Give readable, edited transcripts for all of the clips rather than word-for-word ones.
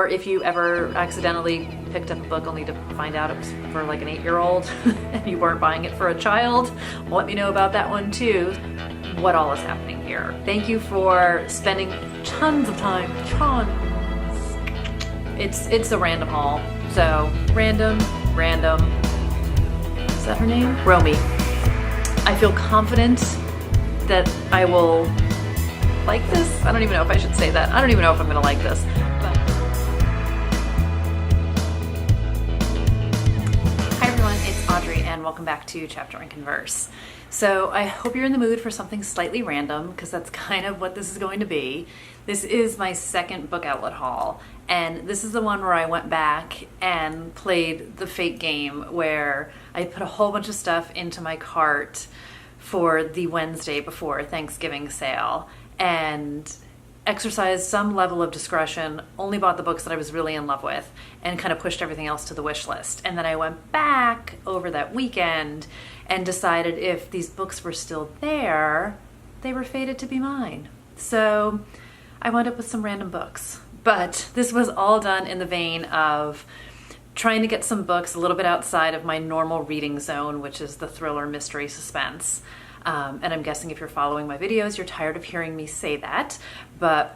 Or if you ever accidentally picked up a book only to find out it was for like an 8-year-old and you weren't buying it for a child, let me know about that one too. What all is happening here? Thank you for spending tons of time, It's a random haul. So random. Is that her name? Romy. I feel confident that I will like this. I don't even know if I should say that. I don't even know if I'm gonna like this. Audrey, and welcome back to Chapter and Converse. So I hope you're in the mood for something slightly random, because that's kind of what this is going to be. This is my second book outlet haul, and this is the one where I went back and played the fake game where I put a whole bunch of stuff into my cart for the Wednesday before Thanksgiving sale and exercised some level of discretion, only bought the books that I was really in love with, and kind of pushed everything else to the wish list. And then I went back over that weekend and decided if these books were still there, they were fated to be mine. So I wound up with some random books. But this was all done in the vein of trying to get some books a little bit outside of my normal reading zone, which is the thriller, mystery, suspense. And I'm guessing if you're following my videos, you're tired of hearing me say that. But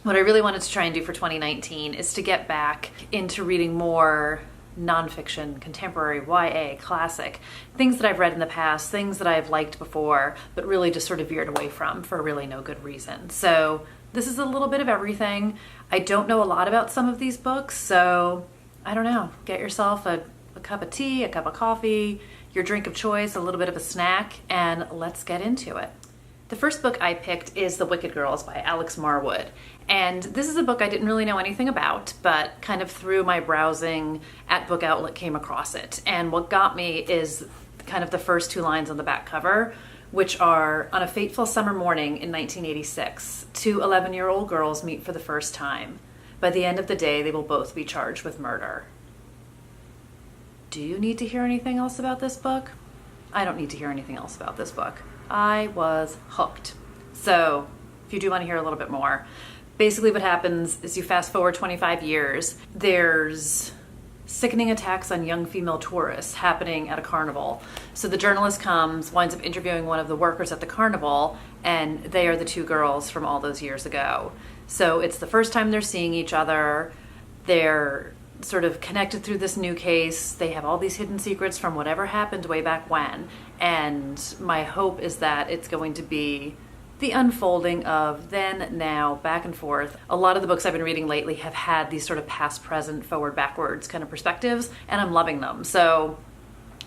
what I really wanted to try and do for 2019 is to get back into reading more nonfiction, contemporary, YA, classic, things that I've read in the past, things that I've liked before, but really just sort of veered away from for really no good reason. So this is a little bit of everything. I don't know a lot about some of these books, so I don't know. Get yourself a cup of tea, a cup of coffee, your drink of choice, a little bit of a snack, and let's get into it. The first book I picked is The Wicked Girls by Alex Marwood. And this is a book I didn't really know anything about, but kind of through my browsing at Book Outlet came across it. And what got me is kind of the first two lines on the back cover, which are, on a fateful summer morning in 1986, two 11-year-old girls meet for the first time. By the end of the day, they will both be charged with murder. Do you need to hear anything else about this book? I don't need to hear anything else about this book. I was hooked. So if you do want to hear a little bit more, basically what happens is you fast forward 25 years, there's sickening attacks on young female tourists happening at a carnival. So the journalist comes, winds up interviewing one of the workers at the carnival, and they are the two girls from all those years ago. So it's the first time they're seeing each other. They're sort of connected through this new case. They have all these hidden secrets from whatever happened way back when. And my hope is that it's going to be the unfolding of then, now, back and forth. A lot of the books I've been reading lately have had these sort of past, present, forward, backwards kind of perspectives, and I'm loving them. So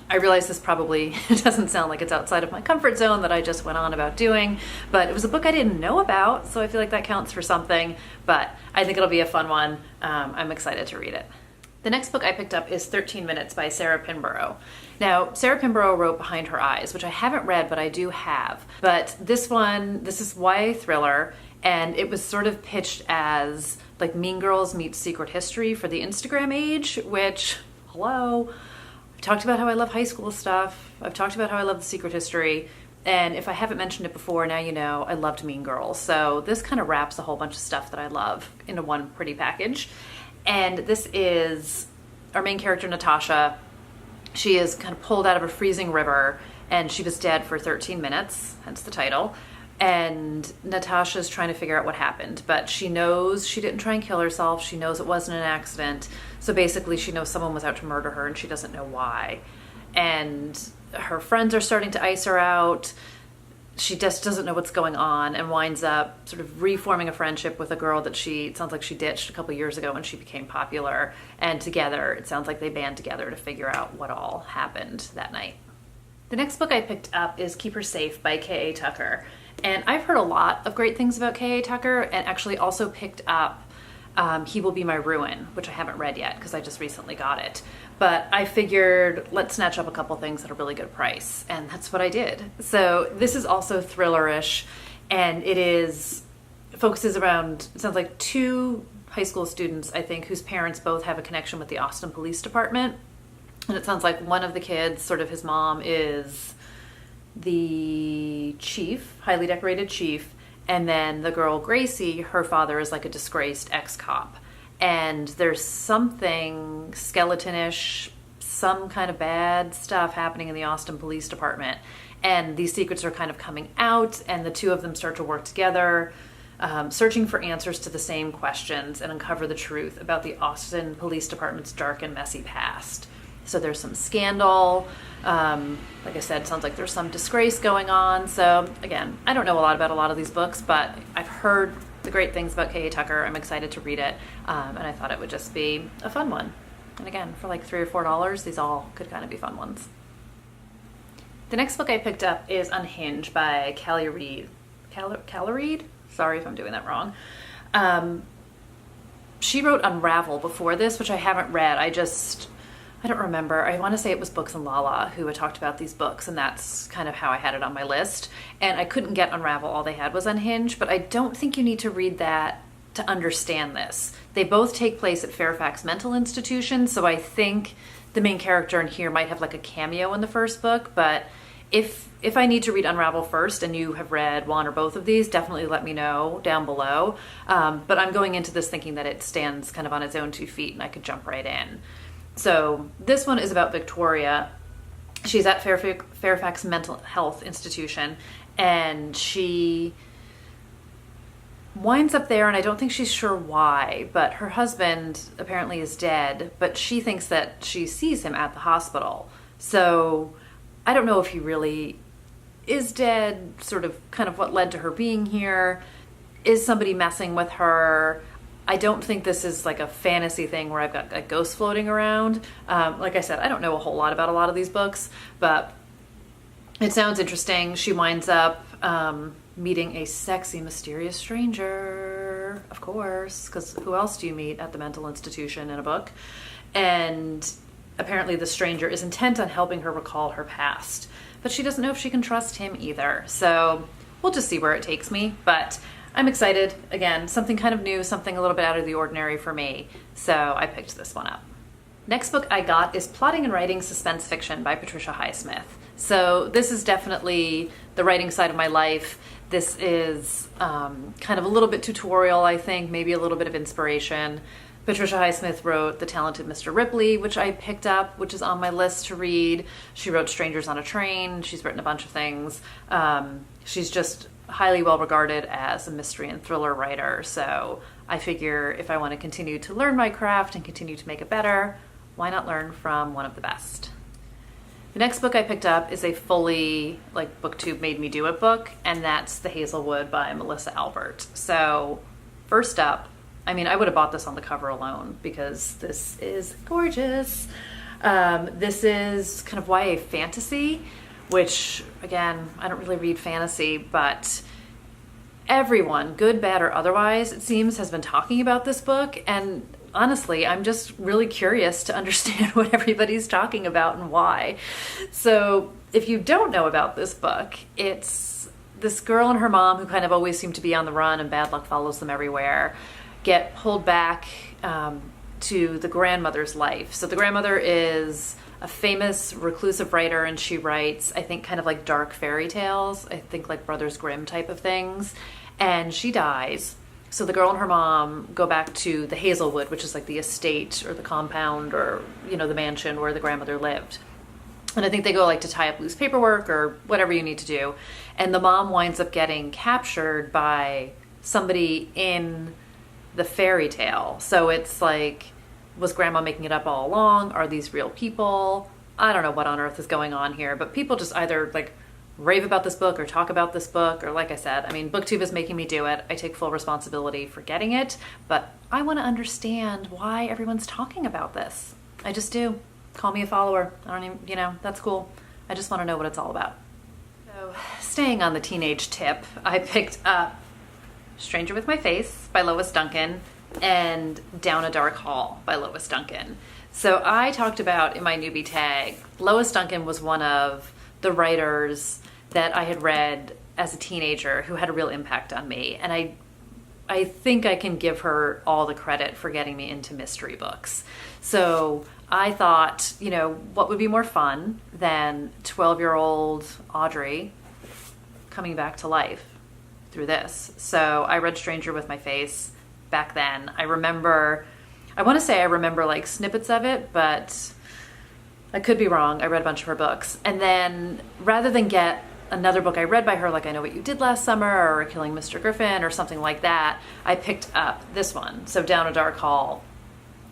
I realize this probably doesn't sound like it's outside of my comfort zone that I just went on about doing, but it was a book I didn't know about, so I feel like that counts for something, but I think it'll be a fun one. I'm excited to read it. The next book I picked up is 13 Minutes by Sarah Pinborough. Now, Sarah Pinborough wrote Behind Her Eyes, which I haven't read, but I do have. But this is YA thriller, and it was sort of pitched as like Mean Girls meets Secret History for the Instagram age, which, hello. I've talked about how I love high school stuff. I've talked about how I love the Secret History. And if I haven't mentioned it before, now you know I loved Mean Girls. So this kind of wraps a whole bunch of stuff that I love into one pretty package. And this is our main character, Natasha. She is kind of pulled out of a freezing river, and she was dead for 13 minutes, hence the title. And Natasha's trying to figure out what happened, but she knows she didn't try and kill herself. She knows it wasn't an accident. So basically she knows someone was out to murder her, and she doesn't know why. And her friends are starting to ice her out. She just doesn't know what's going on, and winds up sort of reforming a friendship with a girl that it sounds like she ditched a couple years ago when she became popular. And together, it sounds like they band together to figure out what all happened that night. The next book I picked up is Keep Her Safe by K.A. Tucker. And I've heard a lot of great things about K.A. Tucker, and actually also picked up He Will Be My Ruin, which I haven't read yet because I just recently got it. But I figured let's snatch up a couple things at a really good price, and that's what I did. So this is also thrillerish, and focuses around, it sounds like two high school students, I think, whose parents both have a connection with the Austin Police Department. And it sounds like one of the kids, sort of his mom, is the chief, highly decorated chief, and then the girl Gracie, her father is like a disgraced ex-cop. and there's something skeletonish, some kind of bad stuff happening in the Austin Police Department. And these secrets are kind of coming out, and the two of them start to work together, searching for answers to the same questions and uncover the truth about the Austin Police Department's dark and messy past. So there's some scandal. Like I said, it sounds like there's some disgrace going on. So again, I don't know a lot about a lot of these books, but I've heard the great things about K.A. Tucker. I'm excited to read it, and I thought it would just be a fun one. And again, for like $3 or $4, these all could kind of be fun ones. The next book I picked up is Unhinged by Calia Reed. Calia Reed? Sorry if I'm doing that wrong. She wrote Unravel before this, which I haven't read. I don't remember. I want to say it was Books and Lala who had talked about these books, and that's kind of how I had it on my list. And I couldn't get Unravel. All they had was Unhinged, but I don't think you need to read that to understand this. They both take place at Fairfax Mental Institution, so I think the main character in here might have like a cameo in the first book, but if I need to read Unravel first and you have read one or both of these, definitely let me know down below. But I'm going into this thinking that it stands kind of on its own 2 feet and I could jump right in. So this one is about Victoria. She's at Fairfax Mental Health Institution, and she winds up there, and I don't think she's sure why, but her husband apparently is dead, but she thinks that she sees him at the hospital. So I don't know if he really is dead, sort of kind of what led to her being here. Is somebody messing with her? I don't think this is like a fantasy thing where I've got a ghost floating around. Like I said, I don't know a whole lot about a lot of these books, but it sounds interesting. She winds up meeting a sexy, mysterious stranger, of course, because who else do you meet at the mental institution in a book? And apparently the stranger is intent on helping her recall her past, but she doesn't know if she can trust him either. So we'll just see where it takes me, but I'm excited. Again, something kind of new, something a little bit out of the ordinary for me. So I picked this one up. Next book I got is Plotting and Writing Suspense Fiction by Patricia Highsmith. So this is definitely the writing side of my life. This is kind of a little bit tutorial, I think, maybe a little bit of inspiration. Patricia Highsmith wrote The Talented Mr. Ripley, which I picked up, which is on my list to read. She wrote Strangers on a Train. She's written a bunch of things. She's just highly well regarded as a mystery and thriller writer. So I figure if I want to continue to learn my craft and continue to make it better, why not learn from one of the best? The next book I picked up is a fully like BookTube made me do it book, and that's The Hazelwood by Melissa Albert. So first up, I mean, I would have bought this on the cover alone because this is gorgeous. This is kind of YA fantasy, which again, I don't really read fantasy, but everyone, good, bad, or otherwise, it seems, has been talking about this book. And honestly, I'm just really curious to understand what everybody's talking about and why. So if you don't know about this book, it's this girl and her mom who kind of always seem to be on the run and bad luck follows them everywhere, get pulled back to the grandmother's life. So the grandmother is a famous reclusive writer, and she writes, I think, kind of like dark fairy tales, I think like Brothers Grimm type of things, and she dies. So the girl and her mom go back to the Hazelwood, which is like the estate or the compound or, you know, the mansion where the grandmother lived. And I think they go like to tie up loose paperwork or whatever you need to do. And the mom winds up getting captured by somebody in the fairy tale. So it's like, was grandma making it up all along? Are these real people? I don't know what on earth is going on here, but people just either like rave about this book or talk about this book, or like I said, I mean, BookTube is making me do it. I take full responsibility for getting it, but I want to understand why everyone's talking about this. I just do. Call me a follower. I don't even, you know, that's cool. I just want to know what it's all about. So staying on the teenage tip, I picked up Stranger with My Face by Lois Duncan and Down a Dark Hall by Lois Duncan. So I talked about in my newbie tag, Lois Duncan was one of the writers that I had read as a teenager who had a real impact on me. And I think I can give her all the credit for getting me into mystery books. So I thought, you know, what would be more fun than 12-year-old Audrey coming back to life through this? So I read Stranger with My Face back then. I remember I want to say I remember like snippets of it, but I could be wrong. I read a bunch of her books. And then rather than get another book I read by her, like I Know What You Did Last Summer or Killing Mr. Griffin or something like that, I picked up this one, so Down a Dark Hall.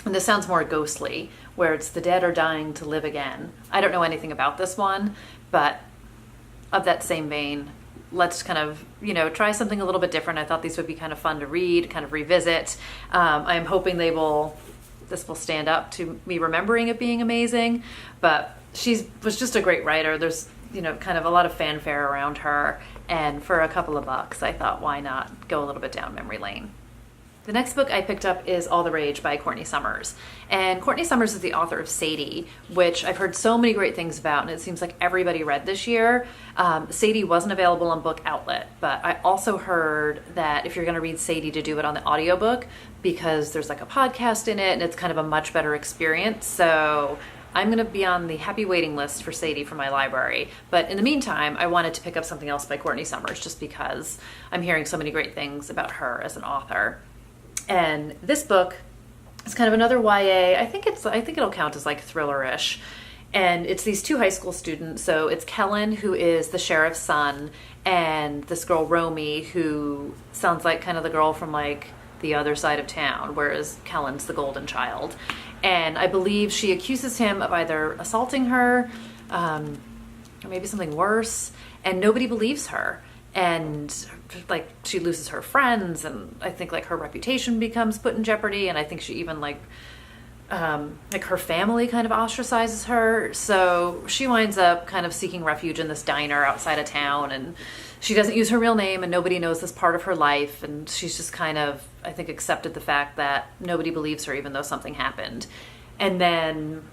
And this sounds more ghostly, where it's the dead are dying to live again. I don't know anything about this one, but of that same vein, let's kind of, try something a little bit different. I thought these would be kind of fun to read, kind of revisit. I'm hoping this will stand up to me remembering it being amazing, but was just a great writer. There's, kind of a lot of fanfare around her, and for a couple of bucks, I thought, why not go a little bit down memory lane? The next book I picked up is All the Rage by Courtney Summers. And Courtney Summers is the author of Sadie, which I've heard so many great things about, and it seems like everybody read this year. Sadie wasn't available on Book Outlet, but I also heard that if you're going to read Sadie, to do it on the audiobook, because there's like a podcast in it, and it's kind of a much better experience. So I'm going to be on the happy waiting list for Sadie for my library. But in the meantime, I wanted to pick up something else by Courtney Summers, just because I'm hearing so many great things about her as an author. And this book is kind of another YA. I think it'll count as like thriller-ish. And it's these two high school students. So it's Kellen, who is the sheriff's son, and this girl Romy, who sounds like kind of the girl from like the other side of town, whereas Kellen's the golden child. And I believe she accuses him of either assaulting her, or maybe something worse, and nobody believes her. And like she loses her friends, and I think like her reputation becomes put in jeopardy, and I think she even like her family kind of ostracizes her. So she winds up kind of seeking refuge in this diner outside of town, and she doesn't use her real name, and nobody knows this part of her life, and she's just kind of, I think, accepted the fact that nobody believes her even though something happened. And then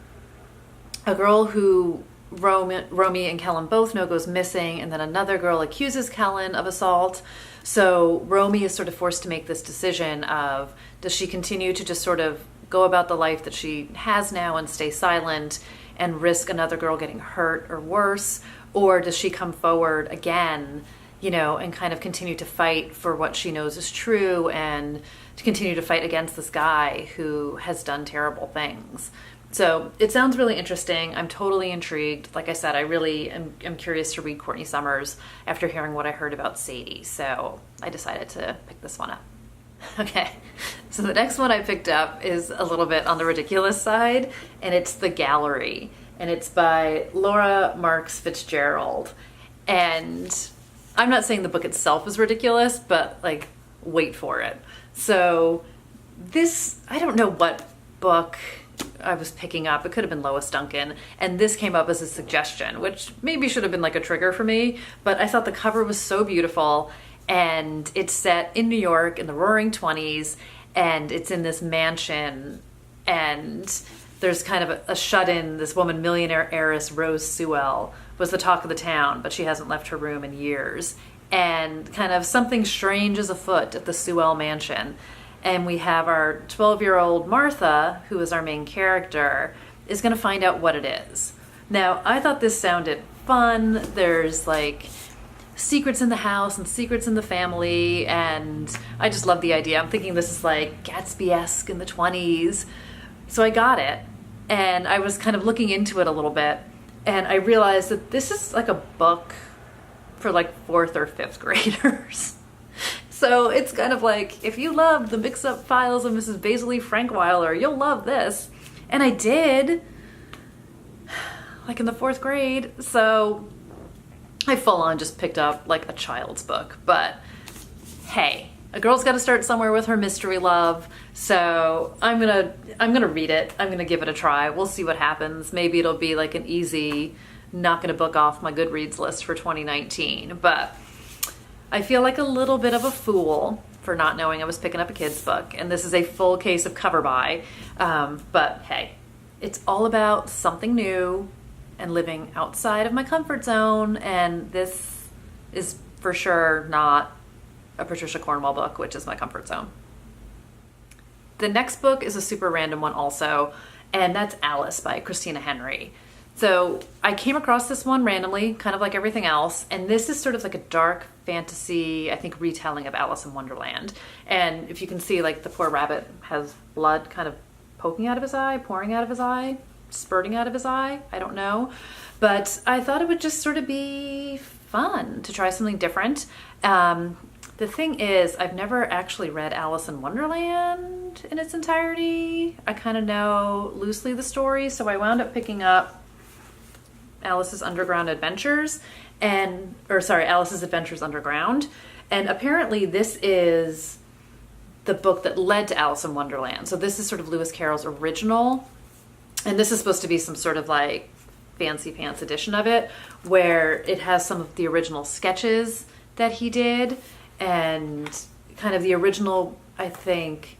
a girl who Romy and Kellen both know goes missing, and then another girl accuses Kellen of assault. So Romy is sort of forced to make this decision of, does she continue to just sort of go about the life that she has now and stay silent and risk another girl getting hurt or worse, or does she come forward again, and kind of continue to fight for what she knows is true, and to continue to fight against this guy who has done terrible things. So it sounds really interesting. I'm totally intrigued. Like I said, I really am curious to read Courtney Summers after hearing what I heard about Sadie. So I decided to pick this one up. Okay, so the next one I picked up is a little bit on the ridiculous side, and it's The Gallery. And it's by Laura Marx Fitzgerald. And I'm not saying the book itself is ridiculous, but like, wait for it. So this, I don't know what book I was picking up. It could have been Lois Duncan, and this came up as a suggestion, which maybe should have been like a trigger for me, but I thought the cover was so beautiful, and it's set in New York in the roaring 20s, and it's in this mansion, and there's kind of a shut-in. This woman, millionaire heiress Rose Sewell, was the talk of the town, but she hasn't left her room in years, and kind of something strange is afoot at the Sewell mansion. And we have our 12-year-old Martha, who is our main character, is going to find out what it is. Now, I thought this sounded fun. There's like secrets in the house and secrets in the family, and I just love the idea. I'm thinking this is like Gatsby-esque in the 20s. So I got it, and I was kind of looking into it a little bit, and I realized that this is like a book for like 4th or 5th graders. So it's kind of like, if you love the mix-up files of Mrs. Basil E. Frankweiler, you'll love this. And I did, like in the 4th grade. So I full on just picked up like a child's book. But hey, a girl's got to start somewhere with her mystery love. So I'm gonna read it. I'm gonna give it a try. We'll see what happens. Maybe it'll be like an easy, not gonna book off my Goodreads list for 2019. But I feel like a little bit of a fool for not knowing I was picking up a kid's book, and this is a full case of cover buy. But hey, it's all about something new and living outside of my comfort zone, and this is for sure not a Patricia Cornwell book, which is my comfort zone. The next book is a super random one also, and that's Alice by Christina Henry. So I came across this one randomly, kind of like everything else, and this is sort of like a dark fantasy, I think, retelling of Alice in Wonderland. And if you can see, like, the poor rabbit has blood kind of poking out of his eye, pouring out of his eye, spurting out of his eye. I don't know. But I thought it would just sort of be fun to try something different. The thing is, I've never actually read Alice in Wonderland in its entirety. I kind of know loosely the story, so I wound up picking up Alice's Adventures Underground. And apparently this is the book that led to Alice in Wonderland. So this is sort of Lewis Carroll's original. And this is supposed to be some sort of like fancy pants edition of it, where it has some of the original sketches that he did and kind of the original, I think,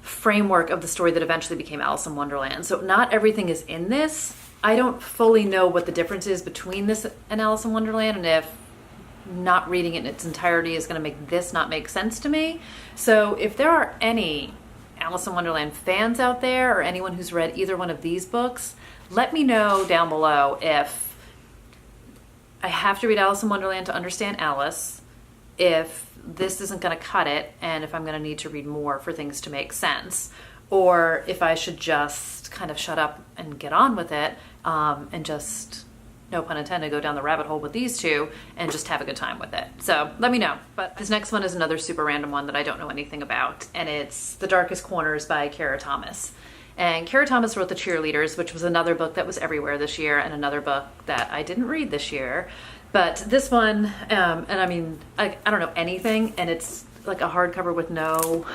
framework of the story that eventually became Alice in Wonderland. So not everything is in this. I don't fully know what the difference is between this and Alice in Wonderland, and if not reading it in its entirety is going to make this not make sense to me. So if there are any Alice in Wonderland fans out there, or anyone who's read either one of these books, let me know down below if I have to read Alice in Wonderland to understand Alice, if this isn't going to cut it, and if I'm going to need to read more for things to make sense, or if I should just kind of shut up and get on with it, and just, no pun intended, go down the rabbit hole with these two and just have a good time with it. So let me know. But this next one is another super random one that I don't know anything about, and it's The Darkest Corners by Kara Thomas. And Kara Thomas wrote The Cheerleaders, which was another book that was everywhere this year, and another book that I didn't read this year. But this one, and I mean, I don't know anything, and it's like a hardcover with no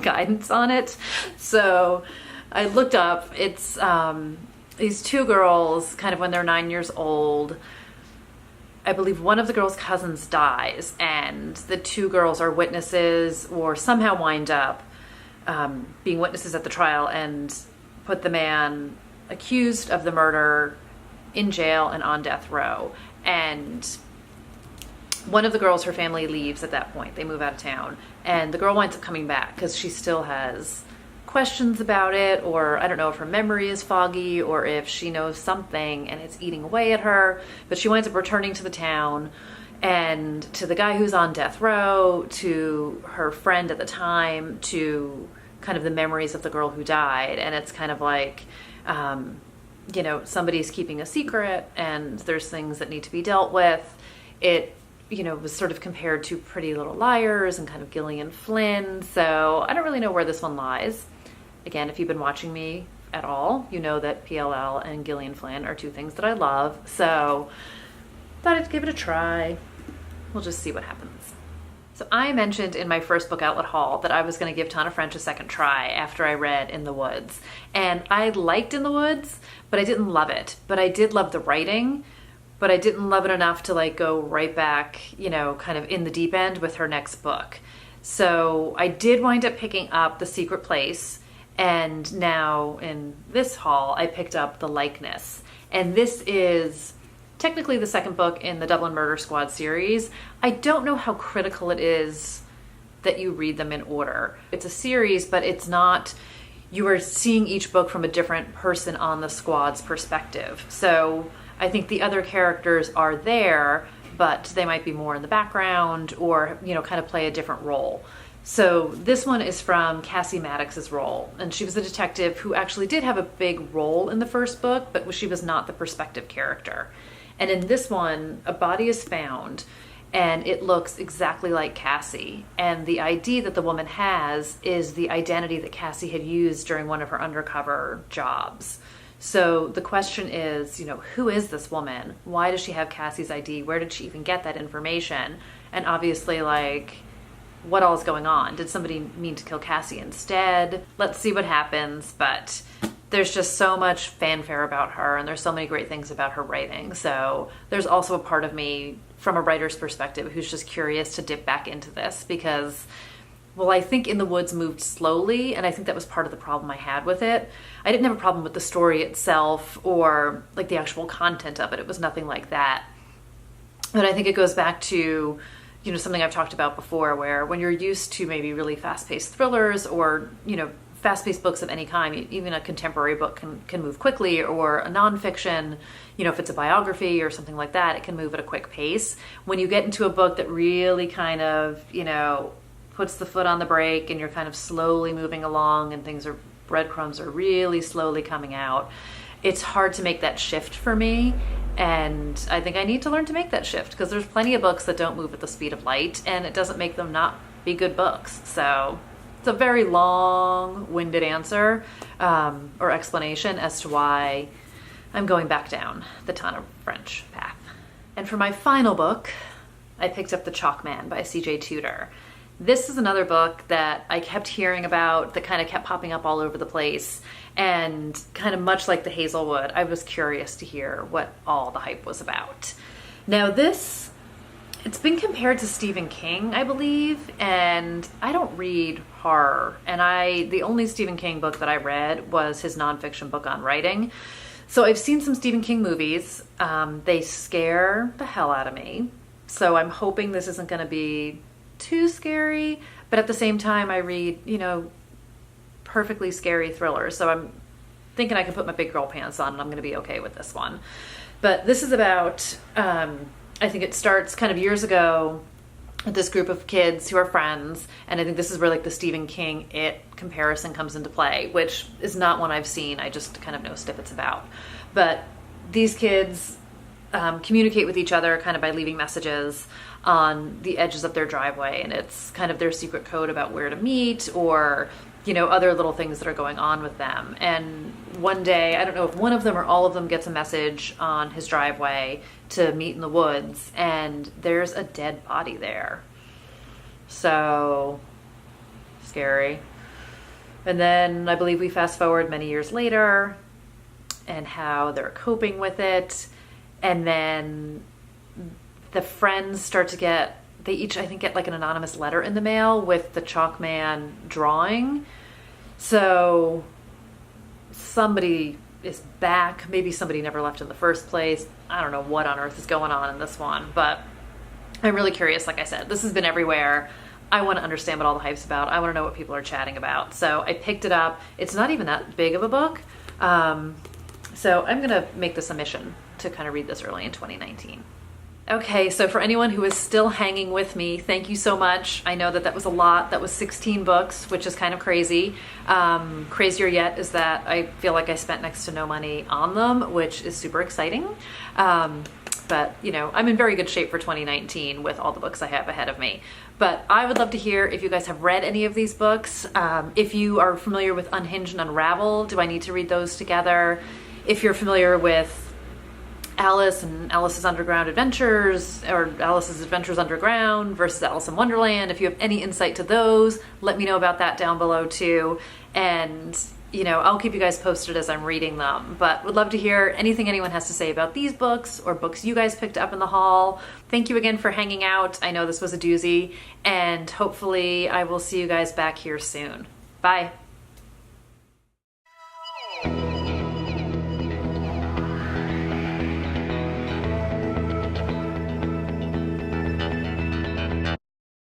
guidance on it. So I looked up, it's these two girls, kind of when they're 9 years old. I believe one of the girls' cousins dies, and the two girls are witnesses, or somehow wind up being witnesses at the trial, and put the man accused of the murder in jail and on death row. And one of the girls, her family leaves at that point. They move out of town, and the girl winds up coming back because she still has questions about it, or I don't know if her memory is foggy or if she knows something and it's eating away at her, but she winds up returning to the town, and to the guy who's on death row, to her friend at the time, to kind of the memories of the girl who died. And it's kind of like, you know, somebody's keeping a secret and there's things that need to be dealt with. It, you know, was sort of compared to Pretty Little Liars and kind of Gillian Flynn. So I don't really know where this one lies. Again, if you've been watching me at all, you know that PLL and Gillian Flynn are two things that I love. So thought I'd give it a try. We'll just see what happens. So I mentioned in my first book outlet haul that I was going to give Tana French a second try after I read In the Woods. And I liked In the Woods, but I didn't love it. But I did love the writing, but I didn't love it enough to like go right back, you know, kind of in the deep end with her next book. So I did wind up picking up The Secret Place, and now in this haul I picked up The Likeness. And this is technically the second book in the Dublin Murder Squad series. I don't know how critical it is that you read them in order. It's a series, but it's not, you are seeing each book from a different person on the squad's perspective. So I think the other characters are there, but they might be more in the background, or, you know, kind of play a different role. So this one is from Cassie Maddox's role, and she was a detective who actually did have a big role in the first book, but she was not the perspective character. And in this one, a body is found, and it looks exactly like Cassie. And the ID that the woman has is the identity that Cassie had used during one of her undercover jobs. So the question is, you know, who is this woman? Why does she have Cassie's ID? Where did she even get that information? And obviously, like, what all is going on? Did somebody mean to kill Cassie instead? Let's see what happens, but there's just so much fanfare about her, and there's so many great things about her writing. So there's also a part of me, from a writer's perspective, who's just curious to dip back into this because, well, I think In the Woods moved slowly, and I think that was part of the problem I had with it. I didn't have a problem with the story itself or like the actual content of it. It was nothing like that. But I think it goes back to, you know, something I've talked about before, where when you're used to maybe really fast-paced thrillers or, you know, fast-paced books of any kind, even a contemporary book can move quickly, or a nonfiction, you know, if it's a biography or something like that, it can move at a quick pace. When you get into a book that really kind of, you know, puts the foot on the brake and you're kind of slowly moving along and breadcrumbs are really slowly coming out. It's hard to make that shift for me. And I think I need to learn to make that shift because there's plenty of books that don't move at the speed of light and it doesn't make them not be good books. So it's a very long-winded answer or explanation as to why I'm going back down the Tana French path. And for my final book, I picked up The Chalk Man by C.J. Tudor. This is another book that I kept hearing about that kind of kept popping up all over the place. And kind of much like the Hazelwood, I was curious to hear what all the hype was about. Now it's been compared to Stephen King, I believe, and I don't read horror. And the only Stephen King book that I read was his nonfiction book on writing. So I've seen some Stephen King movies. They scare the hell out of me. So I'm hoping this isn't going to be too scary, but at the same time I read, perfectly scary thrillers. So I'm thinking I can put my big girl pants on and I'm going to be okay with this one. But this is about, I think it starts kind of years ago with this group of kids who are friends. And I think this is where like the Stephen King It comparison comes into play, which is not one I've seen. I just kind of know snippets about. But these kids communicate with each other kind of by leaving messages on the edges of their driveway. And it's kind of their secret code about where to meet or other little things that are going on with them. And one day, I don't know if one of them or all of them gets a message on his driveway to meet in the woods, and there's a dead body there. So scary. And then I believe we fast forward many years later and how they're coping with it. And then the friends start to they each, I think, get like an anonymous letter in the mail with the Chalk Man drawing. So somebody is back. Maybe somebody never left in the first place. I don't know what on earth is going on in this one, but I'm really curious. Like I said, this has been everywhere. I want to understand what all the hype's about. I want to know what people are chatting about. So I picked it up. It's not even that big of a book. So I'm going to make this a mission to kind of read this early in 2019. Okay, so for anyone who is still hanging with me, thank you so much. I know that was a lot. That was 16 books, which is kind of crazy. Crazier yet is that I feel like I spent next to no money on them, which is super exciting. But, I'm in very good shape for 2019 with all the books I have ahead of me. But I would love to hear if you guys have read any of these books. If you are familiar with Unhinged and Unravel, do I need to read those together? If you're familiar with Alice and Alice's Underground Adventures, or Alice's Adventures Underground versus Alice in Wonderland, if you have any insight to those, let me know about that down below too. And, I'll keep you guys posted as I'm reading them. But would love to hear anything anyone has to say about these books or books you guys picked up in the haul. Thank you again for hanging out. I know this was a doozy, and hopefully I will see you guys back here soon. Bye.